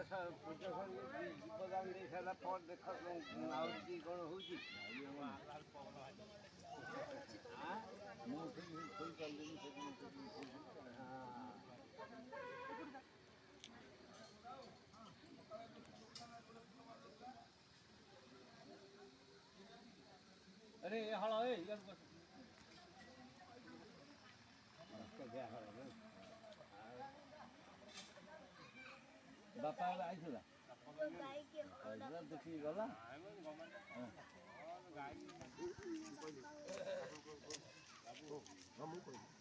ଦୀପଦାନ ଦେଇ ସାରିଲା ପରେ ଦେଖ ଆଉଛି କ'ଣ ହେଉଛି। ମୁଁ ଶୋଇପାରିଲିନି ସେଦିନ। अरे हळा ए ବାପା ଆଇଥିଲା ଦେଖିକି ଗଲା। ମୁଁ କହିଲି